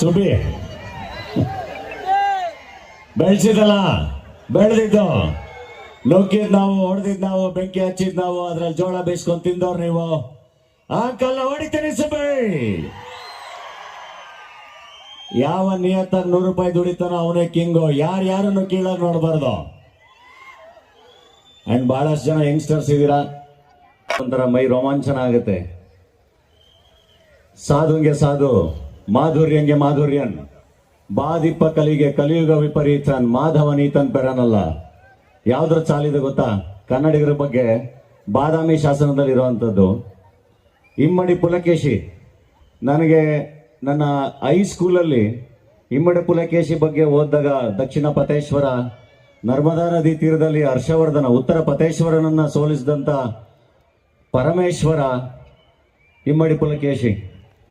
ಸುಬಿ ಬೆಳೆಸಿದಲ್ಲ, ಬೆಳೆದಿದ್ದು, ನುಗ್ಗಿದ್ ನಾವು, ಹೊಡೆದಿದ್ ನಾವು, ಬೆಂಕಿ ಹಚ್ಚಿದ್ ನಾವು, ಅದ್ರಲ್ಲಿ ಜೋಳ ಬೇಯಿಸ್ಕೊಂಡು ತಿಂದವ್ರು ನೀವು. ಅಂಕಲ್ ಹೊಡಿತೀನಿ ಸುಬಿ. ಯಾವ ನಿಯತ್ತಾಗಿ 100 ರೂಪಾಯಿ ದುಡಿತಾನೋ ಅವನೇ ಕಿಂಗು. ಯಾರನ್ನು ಕೀಳಾಗಿ ನೋಡಬಾರ್ದು. ಅಂಡ್ ಬಹಳಷ್ಟು ಜನ ಯಂಗ್ಸ್ಟರ್ಸ್ ಇದ್ದೀರಾ, ಒಂಥರ ಮೈ ರೋಮಾಂಚನ ಆಗುತ್ತೆ. ಸಾಧುಂಗೆ ಸಾಧು, ಮಾಧುರ್ಯಂಗೆ ಮಾಧುರ್ಯನ್, ಬಾದಿಪ್ಪ ಕಲಿಗೆ ಕಲಿಯುಗ ವಿಪರೀತನ್, ಮಾಧವನೀತನ್ ಪೆರನಲ್ಲ. ಯಾವ್ದ್ರ ಚಾಲಿದೆ ಗೊತ್ತಾ? ಕನ್ನಡಿಗರ ಬಗ್ಗೆ ಬಾದಾಮಿ ಶಾಸನದಲ್ಲಿ ಇರುವಂಥದ್ದು. ಇಮ್ಮಡಿ ಪುಲಕೇಶಿ, ನನಗೆ ನನ್ನ ಹೈಸ್ಕೂಲಲ್ಲಿ ಇಮ್ಮಡಿ ಪುಲಕೇಶಿ ಬಗ್ಗೆ ಓದಿದಾಗ ದಕ್ಷಿಣ ಪತೇಶ್ವರ, ನರ್ಮದಾ ನದಿ ತೀರದಲ್ಲಿ ಹರ್ಷವರ್ಧನ, ಉತ್ತರ ಪತೇಶ್ವರನನ್ನ ಸೋಲಿಸಿದಂಥ ಪರಮೇಶ್ವರ ಇಮ್ಮಡಿ ಪುಲಕೇಶಿ.